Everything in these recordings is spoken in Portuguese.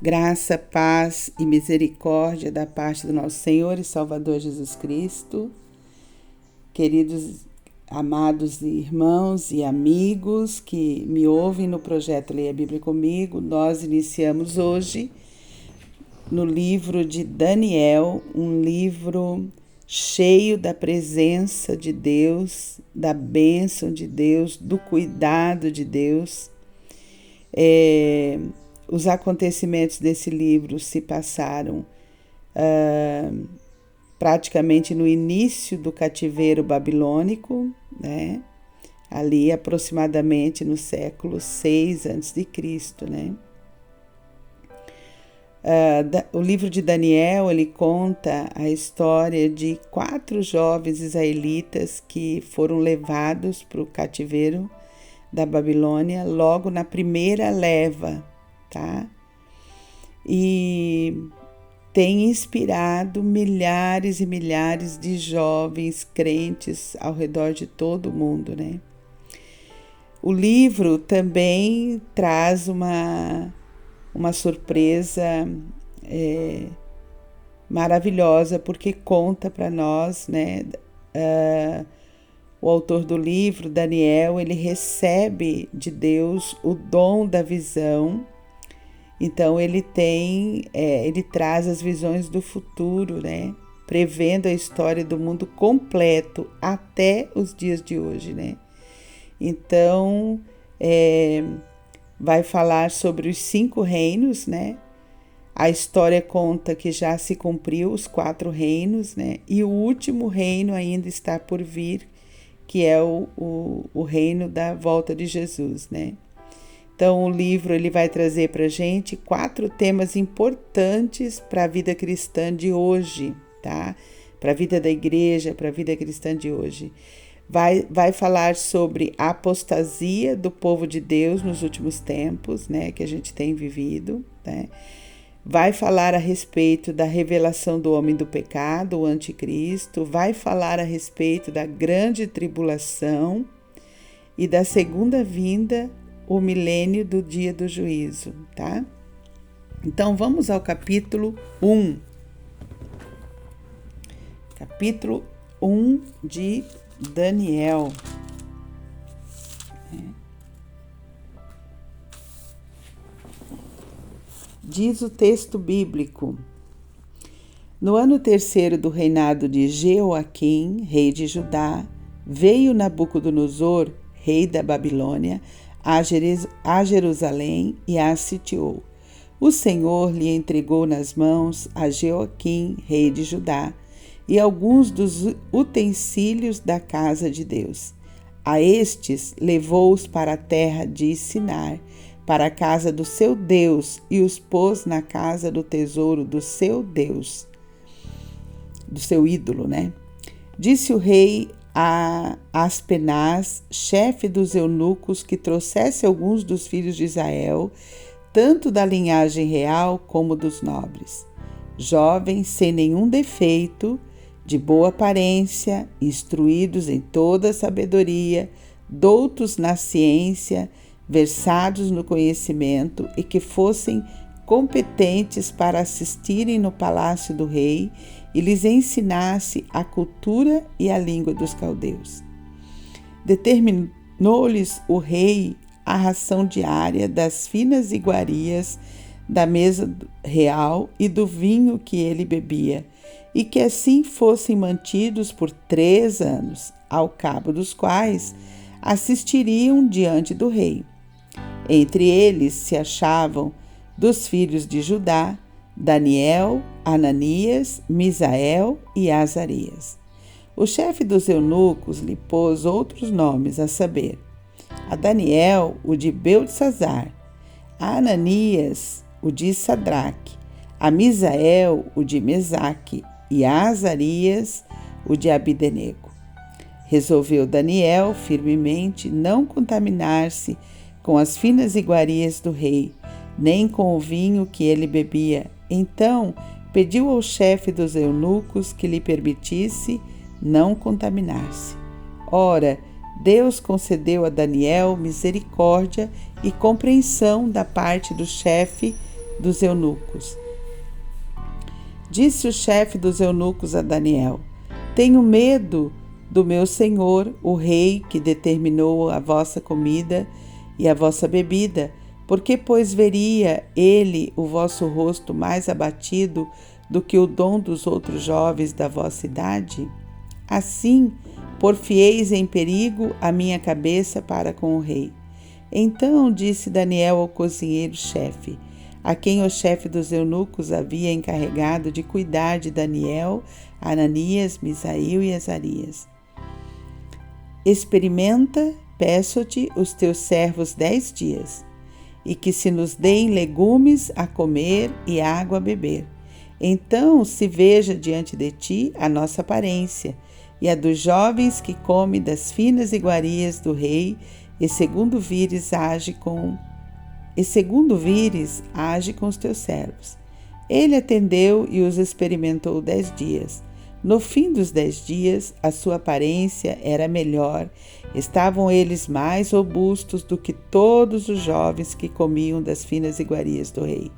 Graça, paz e misericórdia da parte do nosso Senhor e Salvador Jesus Cristo. Queridos, amados irmãos e amigos que me ouvem no projeto Leia a Bíblia Comigo, nós iniciamos hoje no livro de Daniel, um livro cheio da presença de Deus, da bênção de Deus, do cuidado de Deus. Os acontecimentos desse livro se passaram praticamente no início do cativeiro babilônico, né? Ali aproximadamente no século 6 a.C., né? O livro de Daniel, ele conta a história de 4 jovens israelitas que foram levados para o cativeiro da Babilônia logo na primeira leva, tá? E tem inspirado milhares e milhares de jovens crentes ao redor de todo o mundo, né? O livro também traz uma surpresa maravilhosa, porque conta para nós, né? O autor do livro, Daniel, ele recebe de Deus o dom da visão. Então ele traz as visões do futuro, né? Prevendo a história do mundo completo até os dias de hoje, né? Então vai falar sobre os 5 reinos, né? A história conta que já se cumpriu os 4 reinos, né? E o último reino ainda está por vir, que é o reino da volta de Jesus, né? Então o livro ele vai trazer para a gente 4 temas importantes para a vida cristã de hoje, tá? Para a vida da igreja, para a vida cristã de hoje. Vai falar sobre a apostasia do povo de Deus nos últimos tempos, né? Que a gente tem vivido, né? Vai falar a respeito da revelação do homem do pecado, o anticristo. Vai falar a respeito da grande tribulação e da segunda vinda, o milênio do dia do juízo, tá? Então vamos ao capítulo 1. Capítulo 1 de Daniel. Diz o texto bíblico: no ano 3º do reinado de Jeoaquim, rei de Judá, veio Nabucodonosor, rei da Babilônia, a Jerusalém e a sitiou. O Senhor lhe entregou nas mãos a Jeoaquim, rei de Judá, e alguns dos utensílios da casa de Deus. A estes levou-os para a terra de Sinar, para a casa do seu Deus, e os pôs na casa do tesouro do seu Deus, do seu ídolo, né? Disse o rei a Aspenaz, chefe dos eunucos, que trouxesse alguns dos filhos de Israel, tanto da linhagem real como dos nobres, jovens sem nenhum defeito, de boa aparência, instruídos em toda a sabedoria, doutos na ciência, versados no conhecimento e que fossem competentes para assistirem no palácio do rei e lhes ensinasse a cultura e a língua dos caldeus. Determinou-lhes o rei a ração diária das finas iguarias da mesa real e do vinho que ele bebia, e que assim fossem mantidos por 3 anos, ao cabo dos quais assistiriam diante do rei. Entre eles se achavam, dos filhos de Judá, Daniel, Ananias, Misael e Azarias. O chefe dos eunucos lhe pôs outros nomes, a saber, a Daniel, o de Beltesazar, a Ananias, o de Sadraque, a Misael, o de Mesaque, e a Azarias, o de Abidenego. Resolveu Daniel firmemente não contaminar-se com as finas iguarias do rei, nem com o vinho que ele bebia. Então pediu ao chefe dos eunucos que lhe permitisse não contaminar-se. Ora, Deus concedeu a Daniel misericórdia e compreensão da parte do chefe dos eunucos. Disse o chefe dos eunucos a Daniel: tenho medo do meu senhor, o rei, que determinou a vossa comida e a vossa bebida, porque, pois, veria ele o vosso rosto mais abatido do que o dom dos outros jovens da vossa idade? Assim, porfieis em perigo a minha cabeça para com o rei. Então disse Daniel ao cozinheiro-chefe, a quem o chefe dos eunucos havia encarregado de cuidar de Daniel, Ananias, Misael e Azarias: experimenta, peço-te, os teus servos 10 dias, e que se nos deem legumes a comer e água a beber. Então se veja diante de ti a nossa aparência, e a dos jovens que comem das finas iguarias do rei, e segundo vires, age com os teus servos. Ele atendeu e os experimentou 10 dias. No fim dos 10 dias, a sua aparência era melhor. Estavam eles mais robustos do que todos os jovens que comiam das finas iguarias do rei.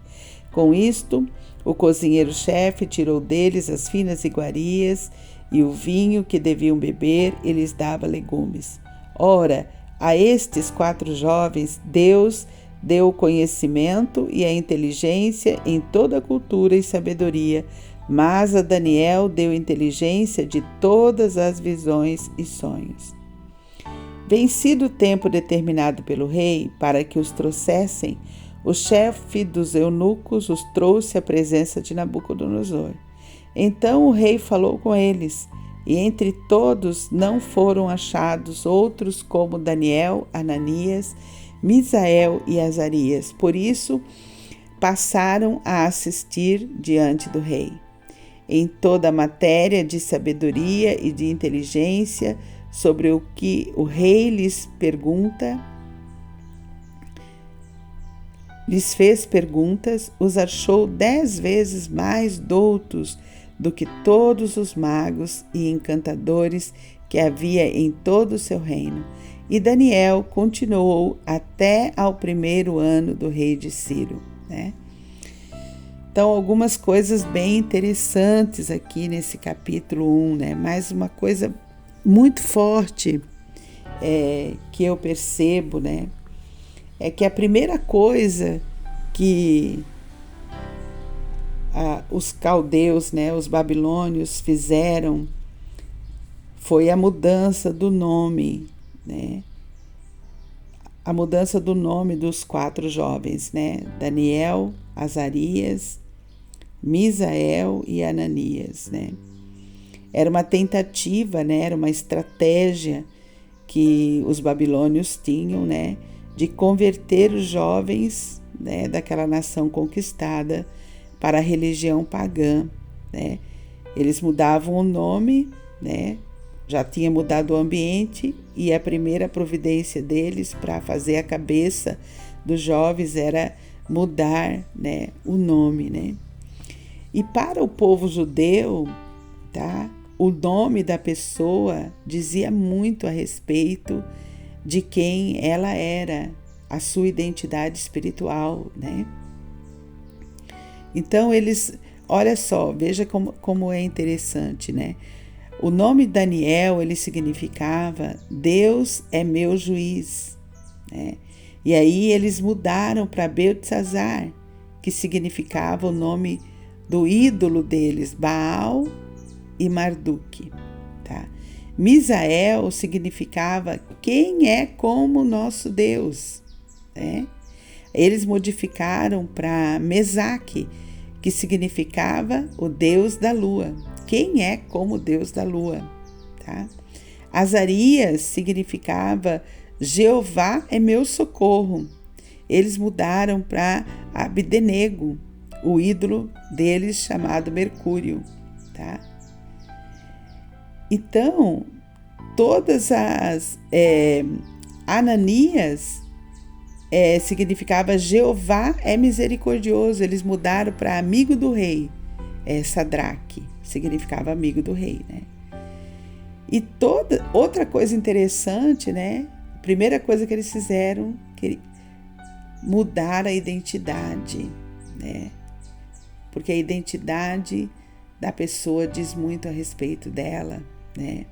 Com isto, o cozinheiro-chefe tirou deles as finas iguarias e o vinho que deviam beber, e lhes dava legumes. Ora, a estes 4 jovens, Deus deu o conhecimento e a inteligência em toda a cultura e sabedoria, mas a Daniel deu inteligência de todas as visões e sonhos. Vencido o tempo determinado pelo rei para que os trouxessem, o chefe dos eunucos os trouxe à presença de Nabucodonosor. Então o rei falou com eles, e entre todos não foram achados outros como Daniel, Ananias, Misael e Azarias. Por isso passaram a assistir diante do rei. Em toda a matéria de sabedoria e de inteligência sobre o que o rei lhes fez perguntas, os achou 10 vezes mais doutos do que todos os magos e encantadores que havia em todo o seu reino. E Daniel continuou até ao 1º ano do rei de Ciro, né? Então, algumas coisas bem interessantes aqui nesse capítulo 1, né? Mais uma coisa muito forte que eu percebo, né? É que a primeira coisa que os caldeus, né, os babilônios fizeram foi a mudança do nome, né? A mudança do nome dos 4 jovens, né? Daniel, Azarias, Misael e Ananias, né? Era uma tentativa, né? Era uma estratégia que os babilônios tinham, né? De converter os jovens, né, daquela nação conquistada para a religião pagã, né? Eles mudavam o nome, né? Já tinha mudado o ambiente, e a primeira providência deles para fazer a cabeça dos jovens era mudar, né, o nome, né? E para o povo judeu, tá? O nome da pessoa dizia muito a respeito de quem ela era, a sua identidade espiritual, né? Então eles, olha só, veja como é interessante, né? O nome Daniel, ele significava Deus é meu juiz, né? E aí eles mudaram para Beltesazar, que significava o nome do ídolo deles, Baal e Marduk, tá? Misael significava quem é como nosso Deus, né? Eles modificaram para Mesaque, que significava o Deus da lua. Quem é como Deus da lua, tá? Azarias significava Jeová é meu socorro. Eles mudaram para Abdenego, o ídolo deles chamado Mercúrio, tá? Então, todas as Ananias significava Jeová é misericordioso. Eles mudaram para amigo do rei. Sadraque significava amigo do rei, né? E outra coisa interessante, né? A primeira coisa que eles fizeram, mudar a identidade, né? Porque a identidade da pessoa diz muito a respeito dela, né?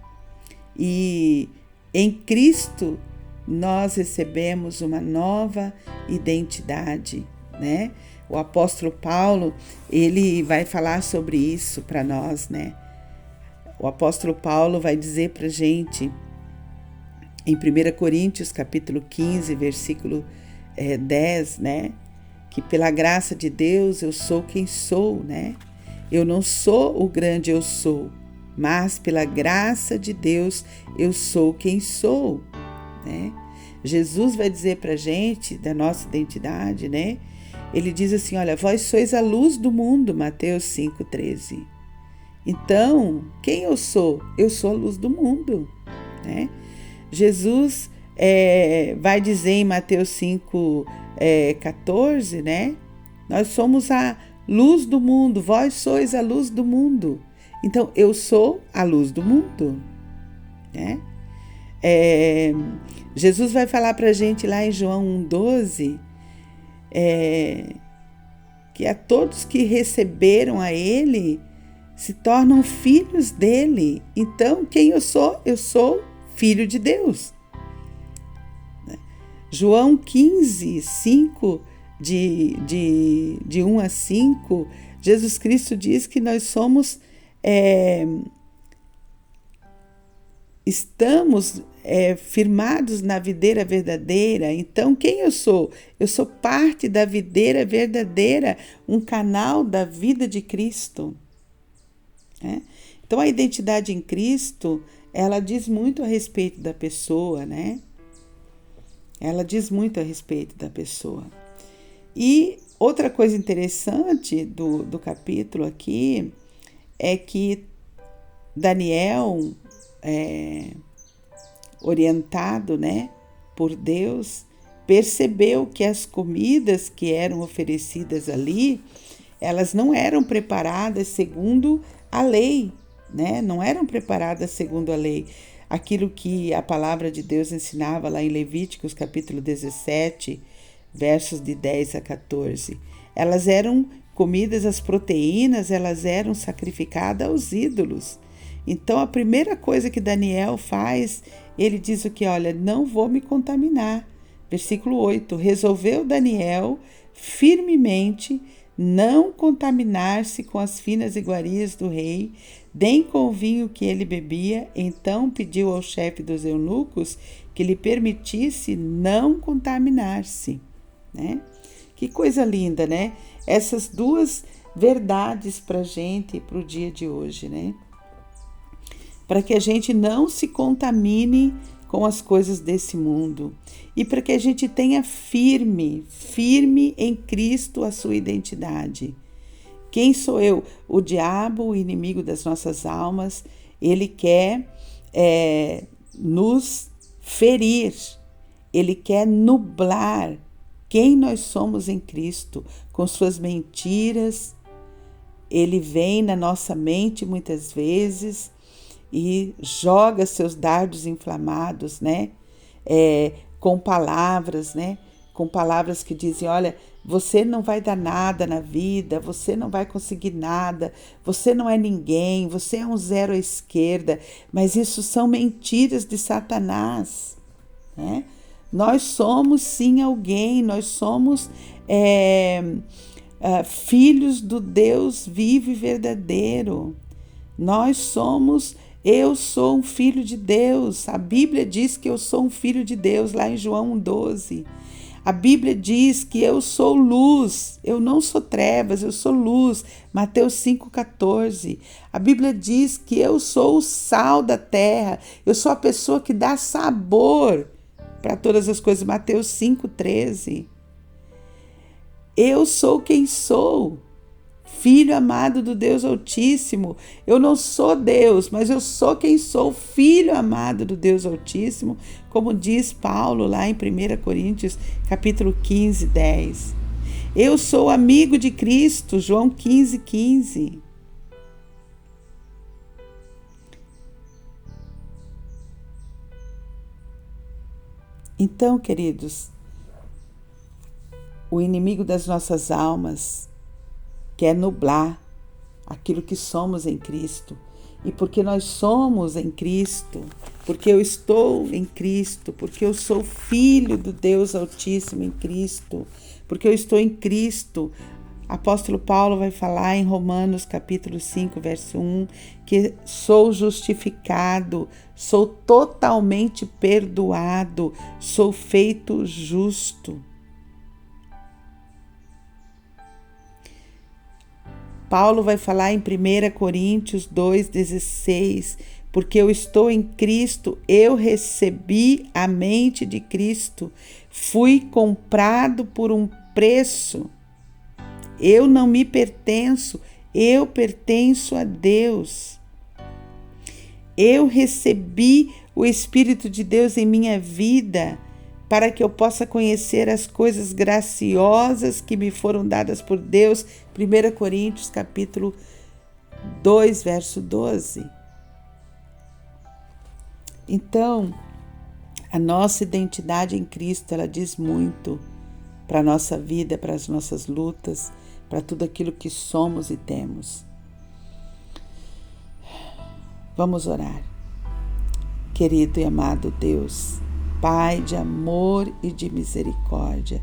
E em Cristo nós recebemos uma nova identidade, né? O apóstolo Paulo, ele vai falar sobre isso para nós, né? O apóstolo Paulo vai dizer para a gente, em 1 Coríntios, capítulo 15, versículo 10, né? Que pela graça de Deus eu sou quem sou, né? Eu não sou o grande eu sou, mas pela graça de Deus eu sou quem sou, né? Jesus vai dizer para a gente da nossa identidade, né? Ele diz assim, olha, vós sois a luz do mundo, Mateus 5,13. Então, quem eu sou? Eu sou a luz do mundo, né? Jesus vai dizer em Mateus 5,14, né? Nós somos a luz do mundo, vós sois a luz do mundo. Então, eu sou a luz do mundo, né? Jesus vai falar para a gente lá em João 1,12, que a todos que receberam a Ele se tornam filhos dele. Então, quem eu sou? Eu sou filho de Deus. João 15, 5, de 1 a 5, Jesus Cristo diz que nós somos, estamos firmados na videira verdadeira. Então, quem eu sou? Eu sou parte da videira verdadeira, um canal da vida de Cristo. Então, a identidade em Cristo, ela diz muito a respeito da pessoa, né? Ela diz muito a respeito da pessoa. E outra coisa interessante do capítulo aqui é que Daniel, orientado, né, por Deus, percebeu que as comidas que eram oferecidas ali, elas não eram preparadas segundo a lei, né? Não eram preparadas segundo a lei. Aquilo que a palavra de Deus ensinava lá em Levíticos, capítulo 17, versos de 10 a 14. Elas eram comidas, as proteínas, elas eram sacrificadas aos ídolos. Então, a primeira coisa que Daniel faz, ele diz o que? Olha, não vou me contaminar. Versículo 8, resolveu Daniel firmemente não contaminar-se com as finas iguarias do rei, nem com o vinho que ele bebia. Então pediu ao chefe dos eunucos que lhe permitisse não contaminar-se, né? Que coisa linda, né? Essas duas verdades para a gente, para o dia de hoje, né? Para que a gente não se contamine com as coisas desse mundo e para que a gente tenha firme em Cristo a sua identidade. Quem sou eu? O diabo, o inimigo das nossas almas, ele quer nos ferir, ele quer nublar quem nós somos em Cristo com suas mentiras. Ele vem na nossa mente muitas vezes e joga seus dardos inflamados, né? Com palavras, né? Com palavras que dizem, olha, você não vai dar nada na vida, você não vai conseguir nada, você não é ninguém, você é um zero à esquerda. Mas isso são mentiras de Satanás, né? Nós somos sim alguém, nós somos filhos do Deus vivo e verdadeiro. Nós somos... Eu sou um filho de Deus. A Bíblia diz que eu sou um filho de Deus, lá em João 1,12. A Bíblia diz que eu sou luz, eu não sou trevas, eu sou luz, Mateus 5,14. A Bíblia diz que eu sou o sal da terra, eu sou a pessoa que dá sabor para todas as coisas, Mateus 5,13. Eu sou quem sou. Filho amado do Deus Altíssimo. Eu não sou Deus, mas eu sou quem sou, filho amado do Deus Altíssimo, como diz Paulo lá em 1 Coríntios, capítulo 15, 10. Eu sou amigo de Cristo, João 15, 15. Então, queridos, o inimigo das nossas almas, quer nublar aquilo que somos em Cristo. E porque nós somos em Cristo, porque eu estou em Cristo, porque eu sou filho do Deus Altíssimo em Cristo, porque eu estou em Cristo, apóstolo Paulo vai falar em Romanos capítulo 5, verso 1, que sou justificado, sou totalmente perdoado, sou feito justo. Paulo vai falar em 1 Coríntios 2,16, porque eu estou em Cristo, eu recebi a mente de Cristo, fui comprado por um preço. Eu não me pertenço, eu pertenço a Deus. Eu recebi o Espírito de Deus em minha vida para que eu possa conhecer as coisas graciosas que me foram dadas por Deus. 1 Coríntios capítulo 2, verso 12. Então, a nossa identidade em Cristo, ela diz muito para a nossa vida, para as nossas lutas, para tudo aquilo que somos e temos. Vamos orar. Querido e amado Deus, Pai de amor e de misericórdia,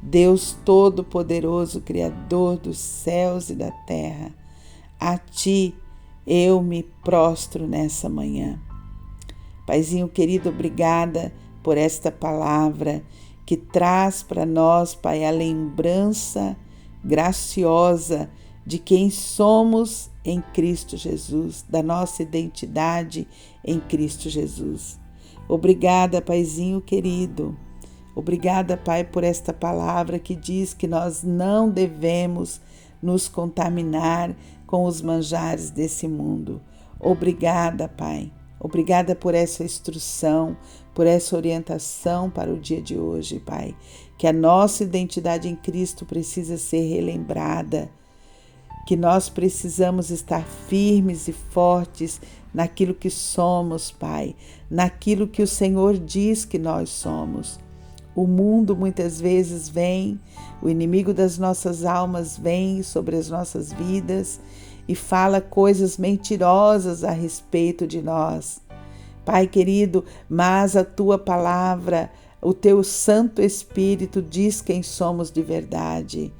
Deus Todo-Poderoso, Criador dos céus e da terra, a Ti eu me prostro nessa manhã. Paizinho querido, obrigada por esta palavra que traz para nós, Pai, a lembrança graciosa de quem somos em Cristo Jesus, da nossa identidade em Cristo Jesus. Obrigada, Paizinho querido. Obrigada, Pai, por esta palavra que diz que nós não devemos nos contaminar com os manjares desse mundo. Obrigada, Pai. Obrigada por essa instrução, por essa orientação para o dia de hoje, Pai. Que a nossa identidade em Cristo precisa ser relembrada, que nós precisamos estar firmes e fortes naquilo que somos, Pai, naquilo que o Senhor diz que nós somos. O mundo muitas vezes vem, o inimigo das nossas almas vem sobre as nossas vidas e fala coisas mentirosas a respeito de nós. Pai querido, mas a Tua palavra, o Teu Santo Espírito diz quem somos de verdade.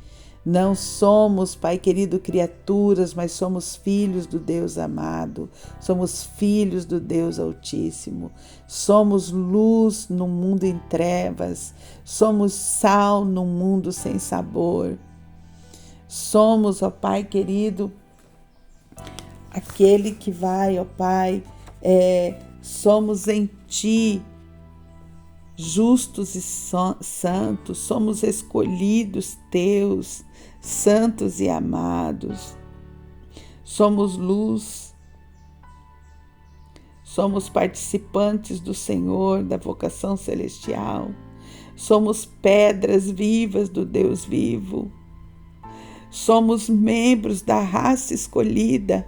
Não somos, Pai querido, criaturas, mas somos filhos do Deus amado, somos filhos do Deus Altíssimo, somos luz no mundo em trevas, somos sal no mundo sem sabor. Somos, ó Pai querido, aquele que vai, ó Pai, somos em Ti, justos e santos, somos escolhidos Teus, santos e amados. Somos luz, somos participantes do Senhor, da vocação celestial, somos pedras vivas do Deus vivo, somos membros da raça escolhida,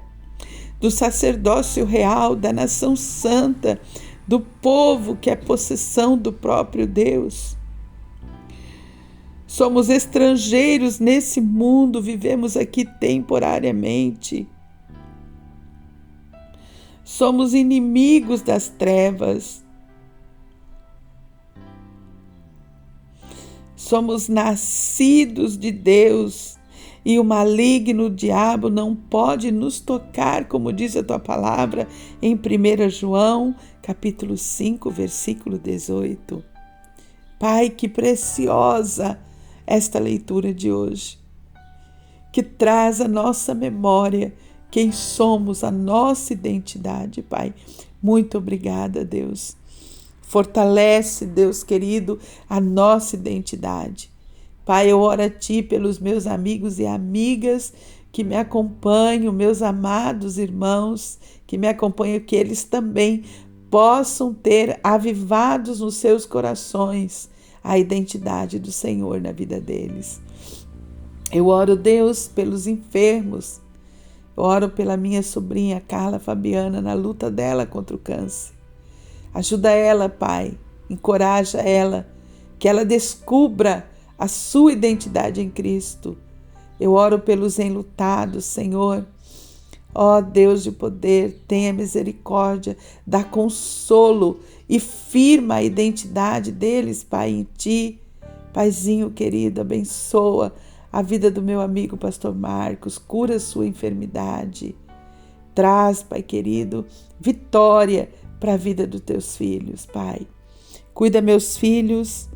do sacerdócio real, da nação santa, do povo que é possessão do próprio Deus. Somos estrangeiros nesse mundo, vivemos aqui temporariamente. Somos inimigos das trevas. Somos nascidos de Deus e o maligno, o diabo, não pode nos tocar, como diz a Tua palavra em 1 João, capítulo 5, versículo 18. Pai, que preciosa esta leitura de hoje, que traz à nossa memória quem somos, a nossa identidade, Pai. Muito obrigada, Deus. Fortalece, Deus querido, a nossa identidade. Pai, eu oro a Ti pelos meus amigos e amigas que me acompanham, meus amados irmãos que me acompanham, que eles também possam ter avivados nos seus corações a identidade do Senhor na vida deles. Eu oro, Deus, pelos enfermos. Eu oro pela minha sobrinha Carla Fabiana na luta dela contra o câncer. Ajuda ela, Pai, encoraja ela, que ela descubra a sua identidade em Cristo. Eu oro pelos enlutados, Senhor. Ó Deus de poder, tenha misericórdia, dá consolo e firma a identidade deles, Pai, em Ti. Paizinho querido, abençoa a vida do meu amigo Pastor Marcos, cura a sua enfermidade. Traz, Pai querido, vitória para a vida dos Teus filhos, Pai. Cuida meus filhos,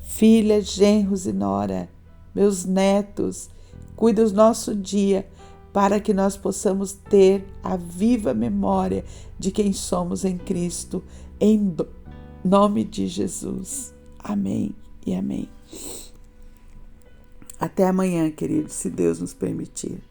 filhas, genros e nora, meus netos. Cuida o nosso dia, para que nós possamos ter a viva memória de quem somos em Cristo, em nome de Jesus. Amém e amém. Até amanhã, queridos, se Deus nos permitir.